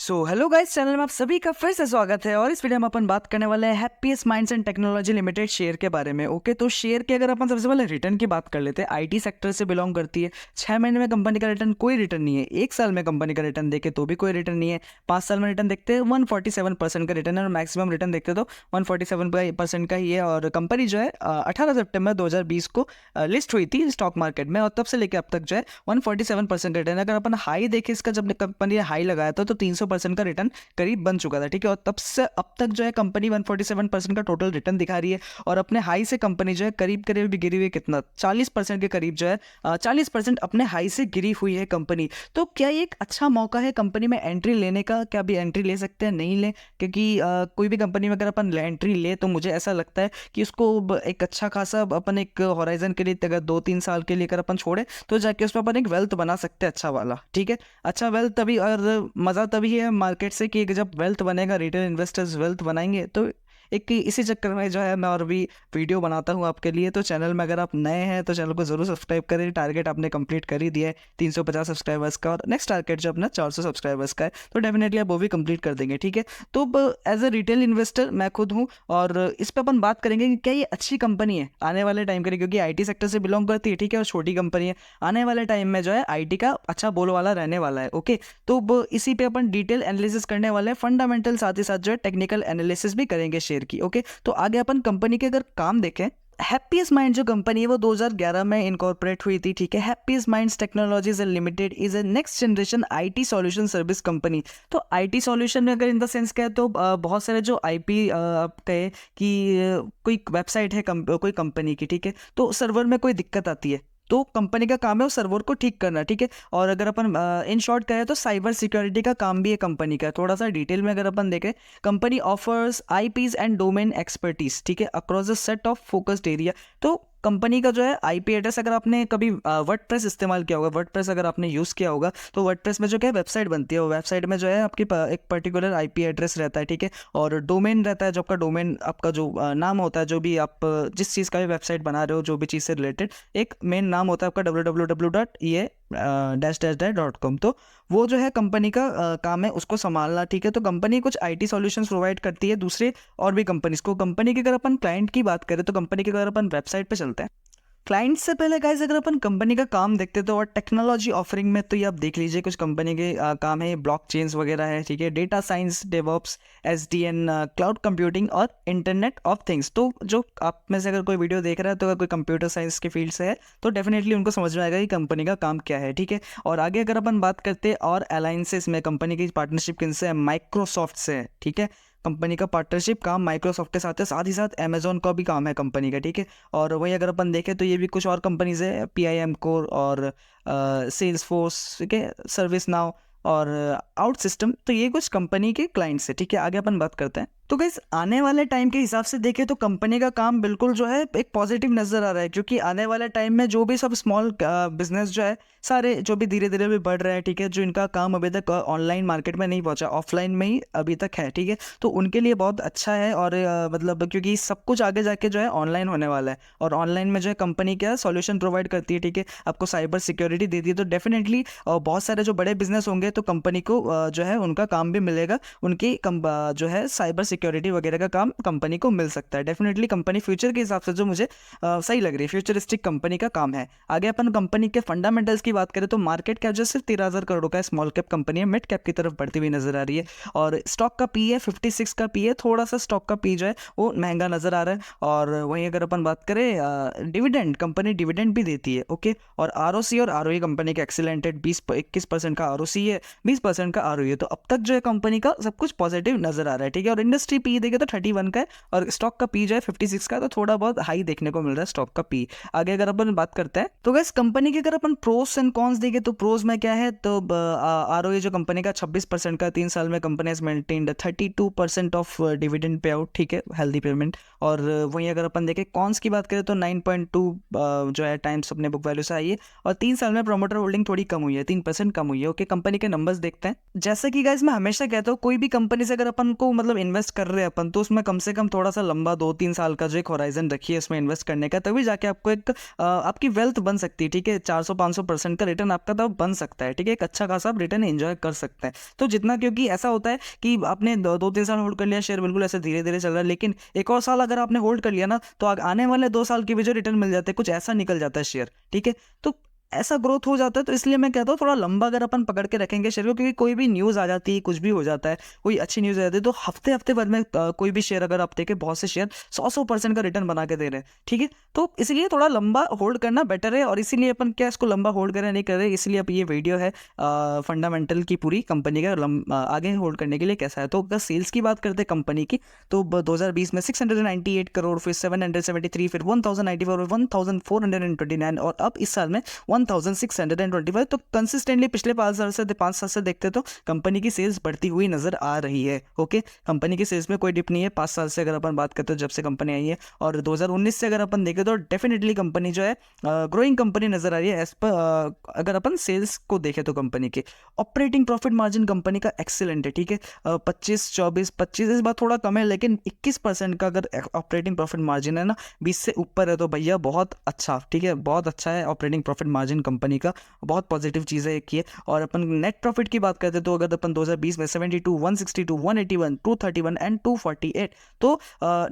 Hello guys, channel में आप सभी का फिर से स्वागत है। और इस वीडियो में अपन बात करने वाले हैं happiest minds and technology limited share के बारे में। ओके, तो शेयर की अगर अपन सबसे पहले रिटर्न की बात कर लेते हैं। आईटी सेक्टर से बिलोंग करती है। 6 महीने में कंपनी का रिटर्न कोई रिटर्न नहीं है। 1 साल में कंपनी का रिटर्न देखे तो भी कोई रिटर्न नहीं है। 5 साल में रिटर्न देखते हैं 147% का रिटर्न है, और मैक्सिमम रिटर्न देखते तो 147% का ही है। और कंपनी जो है 18 सितंबर 2020 को लिस्ट हुई थी स्टॉक मार्केट में, और तब से लेकर अब तक जो है 147% रिटर्न। अगर अपन हाई देखे इसका, जब कंपनी ने हाई लगाया था तो 300% का रिटर्न करीब बन चुका था। ठीक है, और तब से अब तक जो है कंपनी 147% का टोटल रिटर्न दिखा रही है। और अपने हाई से कंपनी जो है करीब करीब भी गिरी हुई है, कितना 40% के करीब जो है 40% अपने हाई से गिरी हुई है कंपनी। तो क्या ये एक अच्छा मौका है कंपनी में एंट्री लेने का? क्या अभी एंट्री ले सकते हैं? नहीं ले, क्योंकि कोई भी कंपनी में अगर अपन एंट्री ले तो मुझे ऐसा लगता है कि उसको एक अच्छा खासा अपन एक हॉराइजन के लिए अगर 2-3 साल के लिए अगर अपन छोड़े तो जाके उसमें अपन एक वेल्थ बना सकते हैं अच्छा वाला। ठीक है, अच्छा वेल्थ तभी, और मज़ा तभी है मार्केट से कि जब वेल्थ बनेगा, रिटेल इन्वेस्टर्स वेल्थ बनाएंगे। तो एक इसी चक्कर में जो है मैं और भी वीडियो बनाता हूँ आपके लिए। तो चैनल में अगर आप नए हैं तो चैनल को ज़रूर सब्सक्राइब करें। टारगेट आपने कंप्लीट कर ही दिया है 350 सब्सक्राइबर्स का, और नेक्स्ट टारगेट जो अपना 400 सब्सक्राइबर्स का है, तो डेफिनेटली आप वो भी कंप्लीट कर देंगे। ठीक है, तो एज अ रिटेल इन्वेस्टर मैं खुद हूँ, और इस पर अपन बात करेंगे कि क्या ये अच्छी कंपनी है आने वाले टाइम के लिए, क्योंकि आईटी सेक्टर से बिलोंग करती है। ठीक है, और छोटी कंपनी है। आने वाले टाइम में जो है आईटी का अच्छा बोलवाला रहने वाला है। ओके, तो इसी पे अपन डिटेल एनालिसिस करने वाले हैं, फंडामेंटल, साथ ही साथ जो है टेक्निकल एनालिसिस भी करेंगे शेयर की। ओके, तो आगे अपन कंपनी के अगर काम देखें, हैप्पीएस्ट माइंड जो कंपनी है वो 2011 में इनकॉर्पोरेट हुई थी। ठीक है, happiest minds technologies limited is A next generation IT solution service company. तो आईटी सॉल्यूशन में अगर इन द सेंस कहे तो बहुत सारे जो आईपी कहे कि कोई वेबसाइट है कोई कंपनी की, ठीक है, तो सर्वर में कोई दिक्कत आती है तो कंपनी का काम है उस सर्वर को ठीक करना। ठीक है, और अगर अपन इन शॉर्ट कहें तो साइबर सिक्योरिटी का काम भी है कंपनी का। थोड़ा सा डिटेल में अगर अपन देखें, company offers IPs and domain expertise, ठीक है, across the set of focused area. तो कंपनी का जो है आईपी एड्रेस, अगर आपने कभी वर्डप्रेस इस्तेमाल किया होगा, वर्डप्रेस अगर आपने यूज़ किया होगा, तो वर्डप्रेस में जो क्या वेबसाइट बनती है, वो वेबसाइट में जो है आपकी एक पर्टिकुलर आईपी एड्रेस रहता है। ठीक है, और डोमेन रहता है, जो आपका डोमेन, आपका जो नाम होता है, जो भी आप जिस चीज़ का भी वेबसाइट बना रहे हो, जो भी चीज़ से रिलेटेड एक मेन नाम होता है आपका www.ea-com। तो वो जो है कंपनी का काम है उसको संभालना। ठीक है, तो कंपनी कुछ आईटी सॉल्यूशंस प्रोवाइड करती है दूसरे और भी कंपनीज को। कंपनी की अगर अपन क्लाइंट की बात करें तो कंपनी की अगर अपन वेबसाइट पे चलते हैं, क्लाइंट से पहले गाइस अगर अपन कंपनी का काम देखते तो, और टेक्नोलॉजी ऑफरिंग में तो ये आप देख लीजिए कुछ कंपनी के काम है, ब्लॉकचेन्स वगैरह है। ठीक है, data science, DevOps, SDN, cloud computing और इंटरनेट ऑफ थिंग्स। तो जो आप में से अगर कोई वीडियो देख रहा है तो अगर कोई कंप्यूटर साइंस के फील्ड से है तो डेफिनेटली उनको समझ में आएगा कि कंपनी का काम क्या है। ठीक है, और आगे अगर अपन बात करते हैं और अलायंसेस में, कंपनी की पार्टनरशिप किनसे है? माइक्रोसॉफ्ट से है। ठीक है, कंपनी का पार्टनरशिप काम माइक्रोसॉफ्ट के साथ है, साथ ही साथ अमेजोन का भी काम है कंपनी का। ठीक है, और वही अगर अपन देखें तो ये भी कुछ और कंपनीज है, पीआईएम कोर और सेल्स फोर्स, ठीक है, सर्विस नाउ और आउट सिस्टम। तो ये कुछ कंपनी के क्लाइंट्स है। ठीक है, आगे अपन बात करते हैं। तो गाइस आने वाले टाइम के हिसाब से देखें तो कंपनी का काम बिल्कुल जो है एक पॉजिटिव नज़र आ रहा है, क्योंकि आने वाले टाइम में जो भी सब स्मॉल बिजनेस जो है सारे जो भी धीरे धीरे भी बढ़ रहे हैं, ठीक है, जो इनका काम अभी तक ऑनलाइन मार्केट में नहीं पहुंचा, ऑफलाइन में ही अभी तक है। ठीक है, तो उनके लिए बहुत अच्छा है। और मतलब क्योंकि सब कुछ आगे जाके जो है ऑनलाइन होने वाला है, और ऑनलाइन में जो है कंपनी क्या सॉल्यूशन प्रोवाइड करती है। ठीक है, आपको साइबर सिक्योरिटी देती है, तो डेफिनेटली बहुत सारे जो बड़े बिजनेस होंगे तो कंपनी को जो है उनका काम भी मिलेगा, उनकी जो है साइबर सिक्योरिटी वगैरह का काम कंपनी को मिल सकता है। डेफिनेटली कंपनी फ्यूचर के हिसाब से जो मुझे सही लग रही है, फ्यूचरिस्टिक कंपनी का काम है। आगे अपन कंपनी के फंडामेंटल्स की बात करें तो मार्केट कैप जो सिर्फ 13,000 करोड़ का है, स्मॉल कैप कंपनी है, मिड कैप की तरफ बढ़ती हुई नजर आ रही है। और स्टॉक का पी है 56 का पी है, थोड़ा सा स्टॉक का पी जो है वो महंगा नजर आ रहा है। और वहीं अगर अपन बात करें डिविडेंड, कंपनी डिविडेंड भी देती है। ओके, और आरओसी और आरओई कंपनी का एक्सीलेंट है, 21% का आरओसी है, 20% का आरओई है। तो अब तक जो है कंपनी का सब कुछ पॉजिटिव नजर आ रहा है। ठीक है, और इंडस्ट्री पी देखे तो 31 का है, और स्टॉक का पी जो है 56 का, तो थोड़ा बहुत हाई देखने को मिल रहा है स्टॉक का पी। आगे अगर अपन बात करते हैं तो गैस कंपनी के अगर अपन प्रोस एंड कॉन्स देखें तो प्रोज में क्या है, तो आरओई जो कंपनी का 26% का, 3 साल में company has maintained 32% of dividend pay out. ठीक है, हेल्दी पेमेंट। और वहीं अगर अपन देखें कॉन्स की बात करें तो 9.2 जो है टाइम्स अपने बुक वैल्यू से आई है, और 3 साल में प्रोमोटर होल्डिंग थोड़ी कम हुई है, 3% कम हुई है। ओके, कंपनी के नंबर्स देखते हैं। जैसे कि गाइस मैं हमेशा कहता हूँ कोई भी कंपनी से अगर अपन को मतलब इन्वेस्ट कर रहे हैं अपन, तो उसमें कम से कम थोड़ा सा लंबा 2-3 साल का जो एक होराइजन रखिए इसमें इन्वेस्ट करने का, तभी जाके आपको एक आपकी वेल्थ बन सकती है। ठीक है, 400-500% का रिटर्न आपका तब बन सकता है। ठीक है, एक अच्छा खासा आप रिटर्न एंजॉय कर सकते हैं। तो जितना, क्योंकि ऐसा होता है कि आपने 2-3 साल होल्ड कर लिया, शेयर बिल्कुल ऐसे धीरे धीरे चल रहा है, लेकिन एक और साल अगर आपने होल्ड कर लिया ना, तो आने वाले 2 साल के भी जो रिटर्न मिल जाते हैं, कुछ ऐसा निकल जाता है शेयर। ठीक है, तो ऐसा ग्रोथ हो जाता है। तो इसलिए मैं कहता हूँ थोड़ा लंबा अगर अपन पकड़ के रखेंगे शेयर को, क्योंकि कोई भी न्यूज़ आ जाती है, कुछ भी हो जाता है, कोई अच्छी न्यूज़ आ जाती है, तो हफ्ते हफ्ते भर में कोई भी शेयर अगर आप देखें, बहुत से शेयर 100% का रिटर्न बना के दे रहे हैं। ठीक है, तो इसलिए थोड़ा लंबा होल्ड करना बेटर है, और इसीलिए अपन क्या इसको लंबा होल्ड करें नहीं करें, इसलिए अब ये वीडियो है फंडामेंटल की पूरी कंपनी का आगे होल्ड करने के लिए कैसा है। तो अगर सेल्स की बात करते हैं कंपनी की, तो 2020 में 698 करोड़, फिर 773, फिर 1094, 1429, और अब इस साल में 1625। तो कंसिस्टेंटली पिछले 5 साल से देखते तो कंपनी की सेल्स बढ़ती हुई नजर आ रही है। ओके, कंपनी की सेल्स में कोई डिप नहीं है 5 साल से, अगर अपन बात करते हो जब से कंपनी आई है। और 2019 से अगर अपन देखें तो डेफिनेटली कंपनी जो है ग्रोइंग कंपनी नजर आ रही है। एज पर अगर अपन सेल्स को देखें तो कंपनी के ऑपरेटिंग प्रॉफिट मार्जिन कंपनी का एक्सीलेंट है। ठीक है, 25 इस बार थोड़ा कम है, लेकिन 21% का अगर ऑपरेटिंग प्रॉफिट मार्जिन है ना, 20 से ऊपर है, तो भैया बहुत अच्छा। ठीक है, बहुत अच्छा है ऑपरेटिंग प्रॉफिट मार्जिन कंपनी का, बहुत पॉजिटिव चीज़ है एक ये। और अपन नेट प्रॉफिट की बात करते हैं, तो अगर अपन 2020 में 72, 162, 181, 231 एंड 248, तो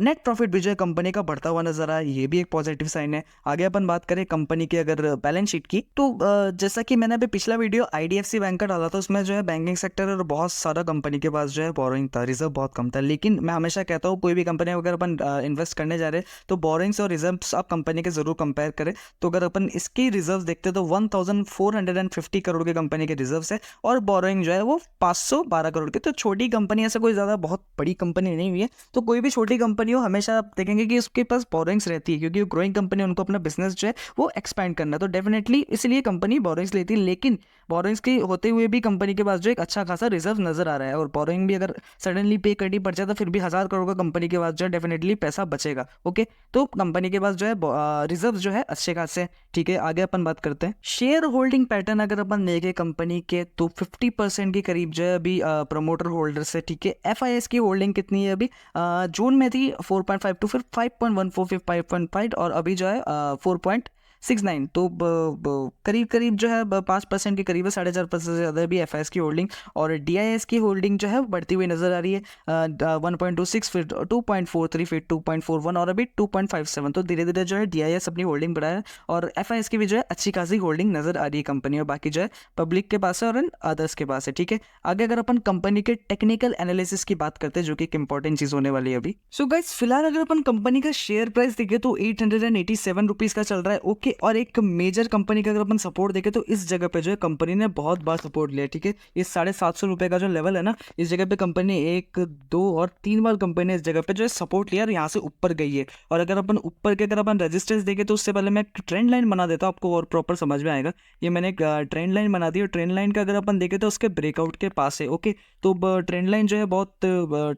नेट प्रॉफिट भी जो है कंपनी का बढ़ता हुआ नजर आया, ये भी एक पॉजिटिव साइन है। आगे अपन बात करें कंपनी की अगर बैलेंस शीट की, तो जैसा कि मैंने अभी पिछला वीडियो IDFC बैंक का डाला था, उसमें जो है बैंकिंग सेक्टर और बहुत सारा कंपनी के पास जो है बोरोइंग था, रिजर्व बहुत कम था। लेकिन मैं हमेशा कहता हूँ कोई भी कंपनी अगर अपन इन्वेस्ट करने जा रहे हैं, तो बोरोइंग्स और रिजर्व्स आप कंपनी के जरूर कंपेयर करें। तो अगर अपन इसकी रिजर्व देखते हैं तो 1450 करोड़ के कंपनी के रिजर्व्स है, और बोरोइंग जो है वो 512 करोड़ के। तो छोटी कंपनी, ऐसा कोई ज़्यादा बहुत बड़ी कंपनी नहीं हुई है। तो कोई भी छोटी कंपनी हो, हमेशा आप देखेंगे कि उसके पास बोरोइंग्स रहती है, क्योंकि ग्रोइंग कंपनी, उनको अपना बिजनेस जो है वो एक्सपैंड करना है, तो डेफिनेटली इसलिए कंपनी बोरोइंग्स लेती है। लेकिन बोरोइंग्स की होते हुए भी कंपनी के पास जो एक अच्छा खासा रिजर्व नजर आ रहा है, और बोरोइंग भी अगर सडनली पे करनी पड़ जाए तो फिर भी 1000 करोड़ का कंपनी के पास जो है डेफिनेटली पैसा बचेगा। ओके, तो कंपनी के पास जो है रिजर्व जो है अच्छे खासे। ठीक है, आगे अपन बात करते हैं शेयर होल्डिंग पैटर्न। अगर अपन देखें कंपनी के, तो 50% के करीब जो है अभी प्रमोटर होल्डर्स है। ठीक है, FIS की होल्डिंग कितनी है अभी? जून में थी 4.52, फिर 5.14, फिर 5.5, और अभी जो है 4.69। तो करीब करीब जो है 5% के करीब है, 4.5% से ज़्यादा अभी FIS की होल्डिंग। और DIS की होल्डिंग जो है बढ़ती हुई नजर आ रही है, 1.26, फिर 2.43, फिर 2.41, और अभी 2.57। तो धीरे धीरे जो है DIS अपनी होल्डिंग बढ़ाया, और FIS की भी जो है अच्छी खासी होल्डिंग नजर आ रही है कंपनी, और बाकी जो है पब्लिक के पास है और अदर्स के पास है। ठीक है, आगे अगर अपन कंपनी के टेक्निकल एनालिसिस की बात करते हैं, जो कि एक इंपॉर्टेंट चीज होने वाली है अभी। सो गाइस, फिलहाल अगर अपन कंपनी का शेयर प्राइस देखें तो 887 रुपीज का चल रहा है। ओके, और एक मेजर कंपनी का अगर अपन सपोर्ट देखें तो इस जगह पे जो है कंपनी ने बहुत बार सपोर्ट लिया। ठीक है, ये 750 रुपये का जो लेवल है ना, इस जगह पे कंपनी ने 1, 2 और 3 बार कंपनी ने इस जगह पे जो है सपोर्ट लिया, और यहाँ से ऊपर गई है। और अगर अपन ऊपर के अगर अपन रेजिस्टेंस देखें, तो उससे पहले मैं एक ट्रेंड लाइन बना देता हूँ आपको, और प्रॉपर समझ में आएगा। ये मैंने एक ट्रेंड लाइन बना दी, और ट्रेंड लाइन का अगर अपन देखें तो उसके ब्रेकआउट के पास है। ओके, तो ट्रेंड लाइन जो है बहुत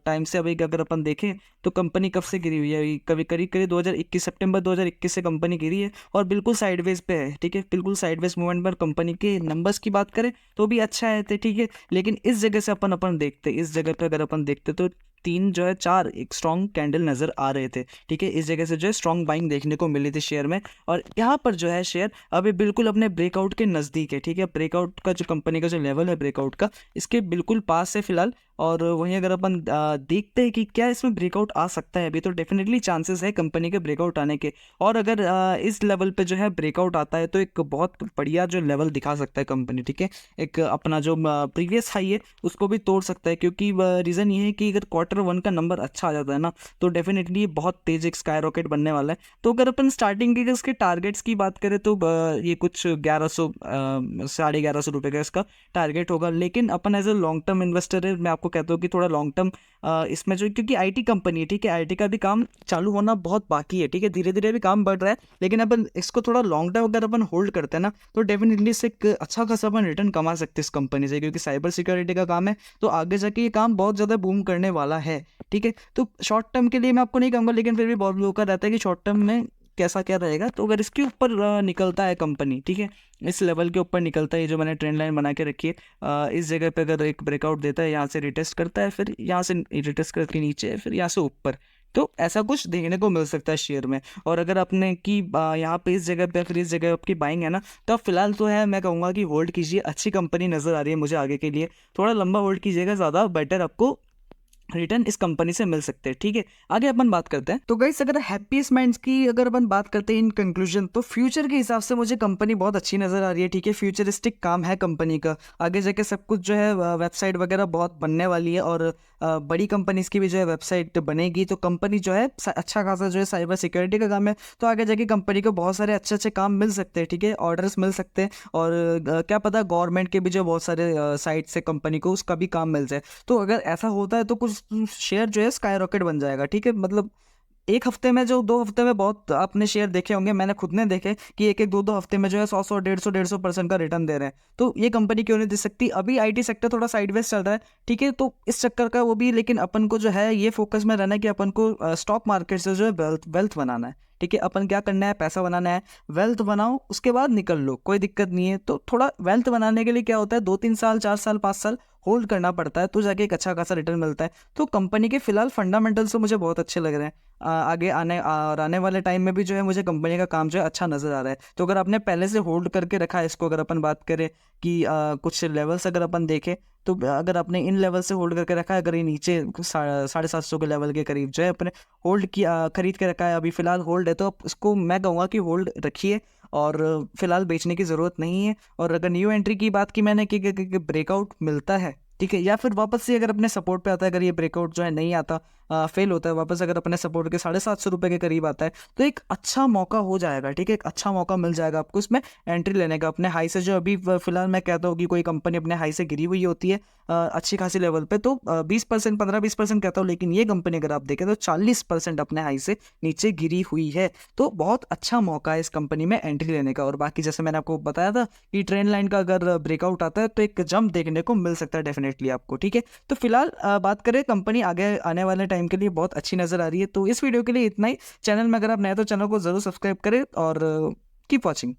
टाइम से, अभी अगर अपन देखें तो कंपनी कब से गिरी हुई है, कभी करीब 2021, सितंबर 2021 से कंपनी गिरी है, और बिल्कुल साइडवेज पे है। ठीक है, बिल्कुल साइडवेज मूवमेंट पर कंपनी के नंबर्स की बात करें तो भी अच्छा है। ठीक है, लेकिन इस जगह से अपन देखते, इस जगह पे अगर अपन देखते तो 3 जो है 4 एक स्ट्रॉन्ग कैंडल नजर आ रहे थे। ठीक है, इस जगह से जो है स्ट्रॉन्ग बाइंग देखने को मिली थी शेयर में, और यहाँ पर जो है शेयर अभी बिल्कुल अपने ब्रेकआउट के नज़दीक है। ठीक है, ब्रेकआउट का जो कंपनी का जो लेवल है ब्रेकआउट का, इसके बिल्कुल पास है फिलहाल। और वहीं अगर अपन देखते हैं कि क्या इसमें ब्रेकआउट आ सकता है अभी, तो डेफिनेटली चांसेस है कंपनी के ब्रेकआउट आने के। और अगर इस लेवल पे जो है ब्रेकआउट आता है, तो एक बहुत बढ़िया जो लेवल दिखा सकता है कंपनी। ठीक है, एक अपना जो प्रीवियस हाई है उसको भी तोड़ सकता है, क्योंकि रीज़न ये है कि अगर Q1 का नंबर अच्छा आ जाता है ना, तो डेफिनेटली ये बहुत तेज एक स्काई रॉकेट बनने वाला है। तो अगर अपन स्टार्टिंग के इसके टारगेट्स की बात करें, तो ये कुछ 1100, 1150 रुपये का इसका टारगेट होगा। लेकिन अपन as a long term investor है, मैं आपको कहता हूँ कि थोड़ा लॉन्ग टर्म इसमें जो, क्योंकि IT कंपनी है। ठीक है, IT का भी काम चालू होना बहुत बाकी है। ठीक है, धीरे धीरे भी काम बढ़ रहा है, लेकिन अपन इसको थोड़ा लॉन्ग टर्म अगर अपन होल्ड करते हैं ना, तो डेफिनेटली इससे एक अच्छा खासा अपन रिटर्न कमा सकते हैं इस कंपनी से, क्योंकि साइबर सिक्योरिटी का काम है, तो आगे जाके ये काम बहुत ज़्यादा बूम करने वाला है। ठीक है, तो शॉर्ट टर्म के लिए मैं आपको नहीं कहूँगा, लेकिन फिर भी बहुत लोगों का रहता है कि शॉर्ट टर्म में कैसा क्या रहेगा। तो अगर इसके ऊपर निकलता है कंपनी, ठीक है, इस लेवल के ऊपर निकलता है, जो मैंने ट्रेंड लाइन बना के रखी है, इस जगह पे अगर एक ब्रेकआउट देता है, यहाँ से रिटेस्ट करता है, फिर यहाँ से रिटेस्ट करके नीचे, फिर यहाँ से ऊपर, तो ऐसा कुछ देखने को मिल सकता है शेयर में। और अगर आपने कि यहाँ पे इस जगह पे फिर इस जगह आपकी बाइंग है ना, तो अब फिलहाल तो है, मैं कहूँगा कि होल्ड कीजिए, अच्छी कंपनी नज़र आ रही है मुझे आगे के लिए, थोड़ा लंबा होल्ड कीजिएगा, ज़्यादा बेटर आपको रिटर्न इस कंपनी से मिल सकते हैं। ठीक है, आगे अपन बात करते हैं। तो गाइस अगर हैप्पीएस्ट माइंड्स की अगर अपन बात करते हैं इन कंक्लूजन, तो फ्यूचर के हिसाब से मुझे कंपनी बहुत अच्छी नज़र आ रही है। ठीक है, फ्यूचरिस्टिक काम है कंपनी का, आगे जाके सब कुछ जो है वेबसाइट वगैरह बहुत बनने वाली है, और बड़ी कंपनीज की भी जो है वेबसाइट बनेगी, तो कंपनी जो है अच्छा खासा जो है साइबर सिक्योरिटी का काम है, तो आगे जाके कंपनी को बहुत सारे अच्छे अच्छे काम मिल सकते हैं। ठीक है, ऑर्डर्स मिल सकते हैं, और क्या पता गवर्नमेंट के भी जो बहुत सारे साइट से कंपनी को उसका भी काम मिल जाए। तो अगर ऐसा होता है तो कुछ शेयर जो है स्काई रॉकेट बन जाएगा। ठीक है, मतलब एक हफ्ते में, जो 2 हफ्ते में बहुत आपने शेयर देखे होंगे, मैंने खुद ने देखे कि एक एक दो दो हफ्ते में जो है 100 150% का रिटर्न दे रहे हैं। तो ये कंपनी क्यों नहीं दे सकती। अभी आईटी सेक्टर थोड़ा साइडवेज चल रहा है, ठीक है, तो इस चक्कर का वो भी, लेकिन अपन को जो है ये फोकस में रहना है कि अपन को स्टॉक मार्केट से जो है वेल्थ बनाना है। ठीक है, अपन क्या करना है, पैसा बनाना है, वेल्थ बनाओ, उसके बाद निकल लो, कोई दिक्कत नहीं है। तो थोड़ा वेल्थ बनाने के लिए क्या होता है, 2-3 साल 4 साल 5 साल होल्ड करना पड़ता है, तो जाके एक अच्छा खासा रिटर्न मिलता है। तो कंपनी के फिलहाल फंडामेंटल्स तो मुझे बहुत अच्छे लग रहे हैं। आगे आने वाले टाइम में भी जो है मुझे कंपनी का काम जो है अच्छा नज़र आ रहा है। तो अगर आपने पहले से होल्ड करके रखा है इसको, अगर अपन बात करें कि कुछ लेवल्स अगर अपन देखें, तो अगर आपने इन लेवल से होल्ड करके रखा है, अगर ये नीचे 750 के लेवल के करीब जो है अपने होल्ड किया, खरीद के रखा है, अभी फ़िलहाल होल्ड है, तो आप इसको मैं कहूँगा कि होल्ड रखिए, और फ़िलहाल बेचने की ज़रूरत नहीं है। और अगर न्यू एंट्री की बात की मैंने कि ब्रेकआउट मिलता है, ठीक है, या फिर वापस से अगर अपने सपोर्ट पे आता है, अगर ये ब्रेकआउट जो है नहीं आता, फेल होता है, वापस अगर अपने सपोर्ट के 750 रुपये के करीब आता है, तो एक अच्छा मौका हो जाएगा। ठीक है, एक अच्छा मौका मिल जाएगा आपको इसमें एंट्री लेने का, अपने हाई से, जो अभी फिलहाल मैं कहता हूँ कि कोई कंपनी अपने हाई से गिरी हुई होती है अच्छी खासी लेवल पे, तो 20% 15-20% कहता हूँ, लेकिन ये कंपनी अगर आप देखें तो 40% अपने हाई से नीचे गिरी हुई है। तो बहुत अच्छा मौका है इस कंपनी में एंट्री लेने का। और बाकी जैसे मैंने आपको बताया था कि ट्रेंड लाइन का अगर ब्रेकआउट आता है तो एक जंप देखने को मिल सकता है डेफिनेटली आपको। ठीक है, तो फिलहाल बात करें, कंपनी आगे आने वाले टाइम के लिए बहुत अच्छी नज़र आ रही है। तो इस वीडियो के लिए इतना ही। चैनल में अगर आप नए तो चैनल को ज़रूर सब्सक्राइब करें, और कीप वॉचिंग।